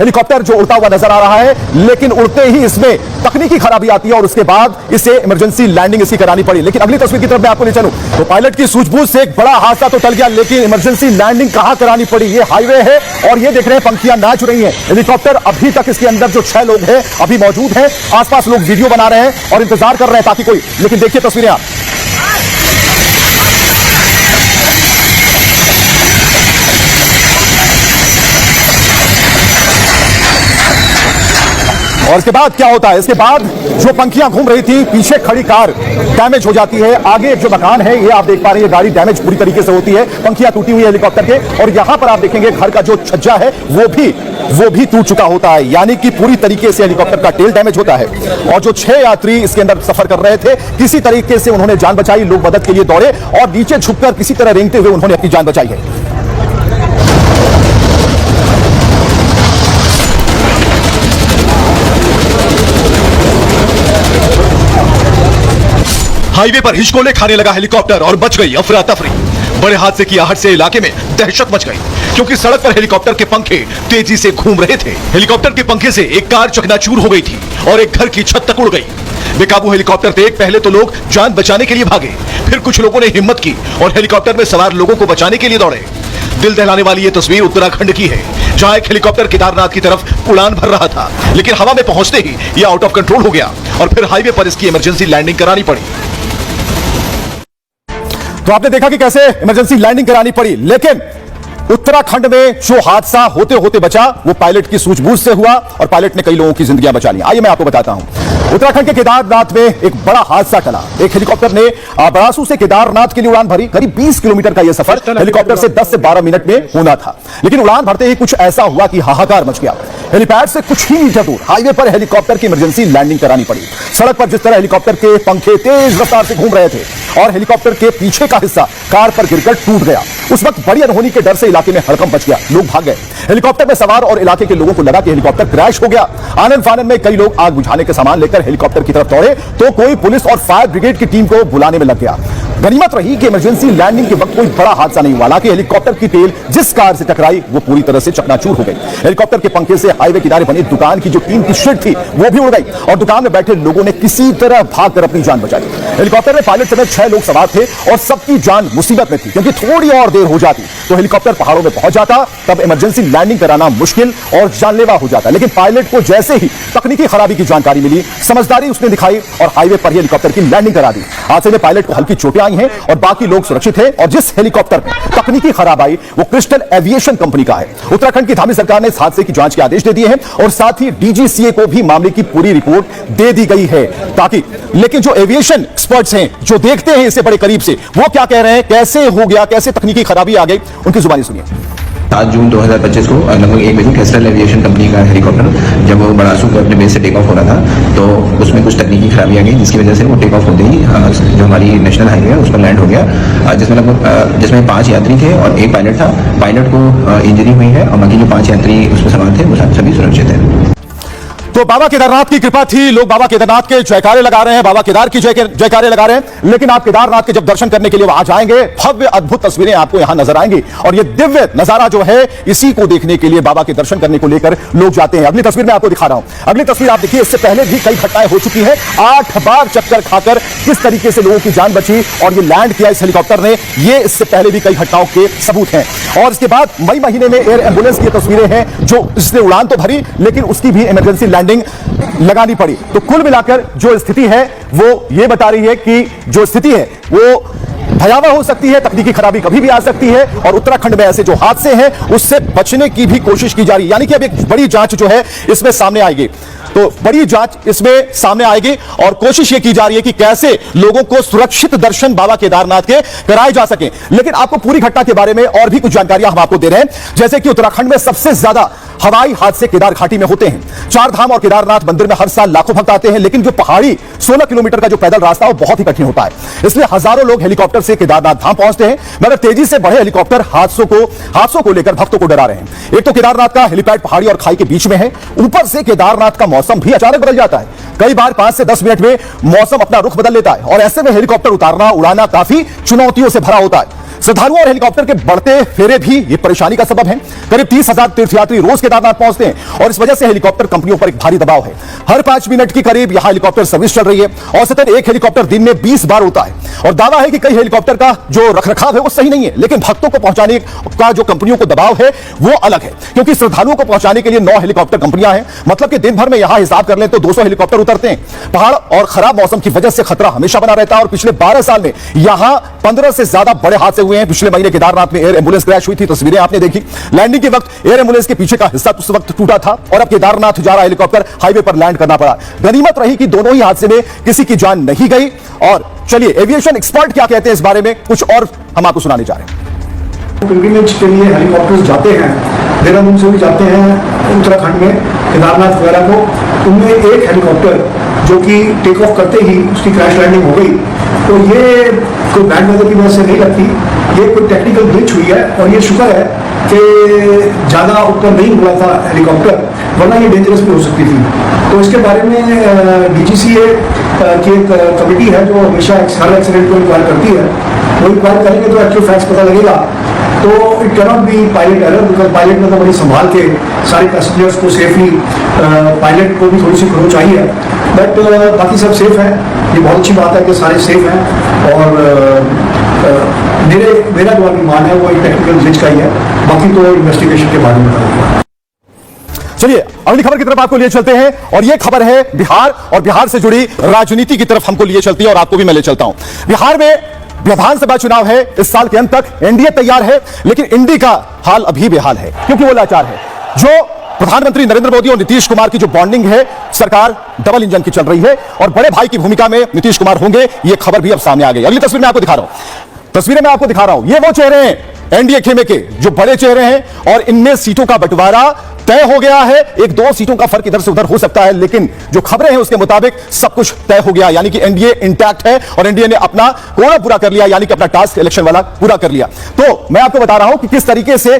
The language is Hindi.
हेलीकॉप्टर जो उड़ता हुआ नजर आ रहा है, लेकिन उड़ते ही इसमें तकनीकी खराबी आती है और उसके बाद इसे इमरजेंसी लैंडिंग इसकी करानी पड़ी। लेकिन अगली तस्वीर की तरफ मैं आपको ले चलूं तो पायलट की सूझबूझ से एक बड़ा हादसा तो टल गया, लेकिन इमरजेंसी लैंडिंग कहां करानी पड़ी? ये हाईवे है और ये देख रहे हैं पंखियां नाच रही हैं। हेलीकॉप्टर अभी तक इसके अंदर जो 6 लोग हैं अभी मौजूद हैं। आसपास लोग वीडियो बना रहे हैं और इंतजार कर रहे हैं ताकि कोई, लेकिन देखिए तस्वीरें आप। और इसके बाद क्या होता है? इसके बाद जो पंखियां घूम रही थी, पीछे खड़ी कार डैमेज हो जाती है। आगे एक जो मकान है ये आप देख पा रहे हैं, गाड़ी डैमेज पूरी तरीके से होती है, पंखियां टूटी हुई है हेलीकॉप्टर के। और यहां पर आप देखेंगे घर का जो छज्जा है वो भी टूट चुका होता है, यानी कि पूरी तरीके से हेलीकॉप्टर का टेल डैमेज होता है। और जो 6 यात्री इसके अंदर सफर कर रहे थे, किसी तरीके से उन्होंने जान बचाई। लोग मदद के लिए दौड़े और नीचे झुककर किसी तरह रेंगते हुए उन्होंने अपनी जान बचाई है। हाईवे पर हिचकोले खाने लगा हेलीकॉप्टर और बच गई अफरा तफरी। बड़े हादसे की आहट से इलाके में दहशत मच गई, क्योंकि सड़क पर हेलीकॉप्टर के पंखे तेजी से घूम रहे थे। हेलीकॉप्टर के पंखे से एक कार चकनाचूर हो गई थी और एक घर की छत तक उड़ गई। बेकाबू हेलीकॉप्टर देख पहले तो लोग जान बचाने के लिए भागे, फिर कुछ लोगों ने हिम्मत की और हेलीकॉप्टर में सवार लोगों को बचाने के लिए दौड़े। दिल दहलाने वाली ये तस्वीर उत्तराखंड की है, जहां एक हेलीकॉप्टर केदारनाथ की तरफ उड़ान भर रहा था, लेकिन हवा में पहुंचते ही यह आउट ऑफ कंट्रोल हो गया और फिर हाईवे पर इसकी इमरजेंसी लैंडिंग करानी पड़ी। तो आपने देखा कि कैसे इमरजेंसी लैंडिंग करानी पड़ी, लेकिन उत्तराखंड में जो हादसा होते होते बचा वो पायलट की सूझबूझ से हुआ और पायलट ने कई लोगों की जिंदगियां बचा ली। आइए मैं आपको बताता हूं। उत्तराखंड के केदारनाथ में एक बड़ा हादसा टला। एक हेलीकॉप्टर ने बरासू से केदारनाथ के लिए उड़ान भरी। करीब 20 किलोमीटर का यह सफर हेलीकॉप्टर से 10 से 12 मिनट में होना था, लेकिन उड़ान भरते ही कुछ ऐसा हुआ कि हाहाकार मच गया। हेलीपैड से कुछ ही मीटर दूर हाईवे पर हेलीकॉप्टर की इमरजेंसी लैंडिंग करानी पड़ी। सड़क पर जिस तरह हेलीकॉप्टर के पंखे तेज रफ्तार से घूम रहे थे और हेलीकॉप्टर के पीछे का हिस्सा कार पर गिरकर टूट गया, उस वक्त बड़ी अनहोनी के डर से इलाके में हड़कंप मच गया। लोग भाग गए। हेलीकॉप्टर में सवार और इलाके के लोगों को लगा कि हेलीकॉप्टर क्रैश हो गया। आनन फानन में कई लोग आग बुझाने के सामान लेकर हेलीकॉप्टर की तरफ दौड़े तो कोई पुलिस और फायर ब्रिगेड की टीम को बुलाने में लग गया। गनीमत रही कि इमरजेंसी लैंडिंग के वक्त कोई बड़ा हादसा नहीं हुआ, हालांकि हेलीकॉप्टर की टेल जिस कार से टकराई वो पूरी तरह से चकनाचूर हो गई। हेलीकॉप्टर के पंखे से हाईवे किनारे बनी दुकान की जो टीन की शेड थी वो भी उड़ गई और दुकान में बैठे लोगों ने किसी तरह भागकर अपनी जान बचाई। हेलीकॉप्टर में पायलट समेत 6 लोग सवार थे और सबकी जान मुसीबत में थी, क्योंकि थोड़ी और देर हो जाती तो हेलीकॉप्टर पहाड़ों में पहुंच जाता, तब इमरजेंसी लैंडिंग कराना मुश्किल और जानलेवा हो जाता। लेकिन पायलट को जैसे ही तकनीकी खराबी की जानकारी मिली, समझदारी उसने दिखाई और हाईवे पर ही हेलीकॉप्टर की लैंडिंग करा दी। हादसे में पायलट को हल्की चोटें आई हैं और बाकी लोग सुरक्षित हैं और जिस हेलीकॉप्टर में तकनीकी खराब आई वो क्रिस्टल एविएशन कंपनी का है। उत्तराखंड की धामी सरकार ने इस हादसे की जांच के आदेश दे दिए हैं और साथ ही डीजीसीए को भी मामले की पूरी रिपोर्ट दे दी गई है, ताकि लेकिन जो एविएशन एक्सपर्ट्स हैं जो देखते हैं इसे बड़े करीब से, वो क्या कह रहे हैं, कैसे हो गया, कैसे तकनीकी खराबी आ गई, उनकी जुबानी सुनिए। 7 जून 2025 को लगभग 1 बजे क्रिस्टल एविएशन कंपनी का हेलीकॉप्टर जब वो बरासू के अपने बेस से टेक ऑफ हो रहा था तो उसमें कुछ तकनीकी खराबी आ गई, जिसकी वजह से वो टेक ऑफ होते ही जो हमारी नेशनल हाईवे है उस पर लैंड हो गया, जिसमें 5 यात्री थे और 1 पायलट था। पायलट को इंजरी हुई है और बाकी जो 5 यात्री उसमें सवार थे वो सभी सुरक्षित हैं। तो बाबा केदारनाथ की कृपा थी, लोग बाबा केदारनाथ के जयकारे लगा रहे हैं, बाबा केदार की जयकारे लगा रहे हैं। लेकिन आप केदारनाथ के जब दर्शन करने के लिए वहां जाएंगे, भव्य अद्भुत तस्वीरें आपको यहां नजर आएंगी और ये दिव्य नजारा जो है इसी को देखने के लिए, बाबा के दर्शन करने को लेकर लोग जाते हैं। अगली तस्वीर मैं आपको दिखा रहा हूं। अगली तस्वीर आप देखिए, इससे पहले भी कई घटनाएं हो चुकी है। 8 बार चक्कर खाकर किस तरीके से लोगों की जान बची और ये लैंड किया इस हेलीकॉप्टर ने, ये इससे पहले भी कई घटनाओं के सबूत हैं। और इसके बाद मई महीने में एयर एम्बुलेंस की तस्वीरें हैं जो इसने उड़ान तो भरी लेकिन उसकी भी इमरजेंसी लैंडिंग लगानी पड़ी। तो कुल मिलाकर जो स्थिति है वो ये बता रही है कि जो स्थिति है वो भयावह हो सकती है, तकनीकी खराबी कभी भी आ सकती है और उत्तराखंड में ऐसे जो हादसे हैं उससे बचने की भी कोशिश की जा रही है। यानी कि अब एक बड़ी जांच जो है इसमें सामने आएगी, तो बड़ी जांच इसमें सामने आएगी और कोशिश ये की जा रही है कि कैसे लोगों को सुरक्षित दर्शन बाबा केदारनाथ के कराए जा सके। लेकिन आपको पूरी घटना के बारे में और भी कुछ जानकारियां हम आपको दे रहे हैं, जैसे कि उत्तराखंड में सबसे ज्यादा हवाई हादसे केदार घाटी में होते हैं। 4 धाम और केदारनाथ मंदिर में हर साल लाखों भक्त आते हैं, लेकिन जो पहाड़ी 16 किलोमीटर का जो पैदल रास्ता वो बहुत ही कठिन होता है, इसलिए हजारों लोग हेलीकॉप्टर से केदारनाथ धाम पहुंचते हैं। मगर तेजी से बढ़े हेलीकॉप्टर हादसों को लेकर भक्तों को डरा रहे हैं। एक तो केदारनाथ का हेलीपैड पहाड़ी और खाई के बीच में है, ऊपर से केदारनाथ का मौसम भी अचानक बदल जाता है। कई बार 5 से 10 मिनट में मौसम अपना रुख बदल लेता है और ऐसे में हेलीकॉप्टर उतारना उड़ाना काफी चुनौतियों से भरा होता है। श्रद्धालुओं और हेलीकॉप्टर के बढ़ते फेरे भी ये परेशानी का सबब है। करीब 30,000 तीर्थयात्री रोज केदारनाथ पहुंचते हैं और इस वजह से हेलीकॉप्टर कंपनियों पर एक भारी दबाव है। हर 5 मिनट की करीब यहां हेलीकॉप्टर सर्विस चल रही है। औसतन एक हेलीकॉप्टर दिन में 20 बार उड़ता है और दावा है कि कई हेलीकॉप्टर का जो रखरखाव है वो सही नहीं है, लेकिन भक्तों को पहुंचाने का जो कंपनियों को दबाव है वो अलग है, क्योंकि श्रद्धालुओं को पहुंचाने के लिए 9 हेलीकॉप्टर कंपनियां हैं। मतलब कि दिन भर में यहां हिसाब कर लें तो 200 हेलीकॉप्टर उतरते हैं। पहाड़ और खराब मौसम की वजह से खतरा हमेशा बना रहता है और पिछले 12 साल में यहां 15 से ज्यादा बड़े हादसे हुए हैं। पिछले महीने केदारनाथ में एयर एम्बुलेंस क्रैश हुई थी, तस्वीरें आपने देखी। लैंडिंग के वक्त एयर एम्बुलेंस के पीछे का हिस्सा उस वक्त टूटा था और अब केदारनाथ जा रहा हेलीकॉप्टर हाईवे पर लैंड करना पड़ा। गनीमत रही कि दोनों ही हादसे में किसी की जान नहीं गई। और चलिए एविएशन एक्सपर्ट क्या कहते हैं इस बारे में, कुछ और हम आपको सुनाने जा रहे हैं। पिलग्रिमेज के लिए हेलीकॉप्टर्स जाते हैं, देहरादून से भी जाते हैं उत्तराखंड में केदारनाथ वगैरह को। उनमें एक हेलीकॉप्टर जो कि टेक ऑफ करते ही उसकी क्रैश लैंडिंग हो गई, तो ये कोई बैड वेदर की वजह से नहीं लगती, ये कोई टेक्निकल ग्लिच हुई है। और ये शुक्र है कि ज़्यादा ऊपर नहीं हुआ था हेलीकॉप्टर, वरना ये डेंजरस भी हो सकती थी। तो इसके बारे में DGCA की एक कमेटी है जो हमेशा हर एक्सीडेंट को इंक्वायर करती है। वो इंक्वायर करेंगे तो एक्चुअल फैक्ट्स पता लगेगा। तो it cannot be pilot error, because pilot ने तो बड़ी संभाल के सारे पैसेंजर्स को सेफली, पायलट को भी थोड़ी सी खरो चाहिए, बट बाकी सब सेफ है। ये बहुत अच्छी बात है कि सारे सेफ हैं। और मेरा जो अनुमान है वो एक टेक्निकल ग्लिच का ही है, बाकी तो इन्वेस्टिगेशन के बारे में बताऊंगा। चलिए अगली खबर की तरफ आपको लिए चलते हैं और यह खबर है बिहार और बिहार से जुड़ी राजनीति की तरफ हमको लिए चलती है और आपको भी मैं ले चलता हूं। बिहार में विधानसभा चुनाव है, इस साल के अंत तक एनडीए तैयार है, लेकिन इंडी का हाल अभी बेहाल है क्योंकि वो लाचार है। जो प्रधानमंत्री नरेंद्र मोदी और नीतीश कुमार की जो बॉन्डिंग है, सरकार डबल इंजन की चल रही है और बड़े भाई की भूमिका में नीतीश कुमार होंगे, यह खबर भी अब सामने आ गई। अगली तस्वीर में आपको दिखा रहा हूं, तस्वीरें मैं आपको दिखा रहा हूं, ये वो चेहरे हैं एनडीए खेमे के जो बड़े चेहरे हैं और इनमें सीटों का बंटवारा तय हो गया है। 1-2 सीटों का फर्क इधर से उधर हो सकता है, लेकिन जो खबरें हैं उसके मुताबिक सब कुछ तय हो गया, यानी कि एनडीए इंटैक्ट है और एनडीए ने अपना कोड़ा पूरा कर लिया, यानी कि अपना टास्क इलेक्शन वाला पूरा कर लिया। तो मैं आपको बता रहा हूं कि किस तरीके से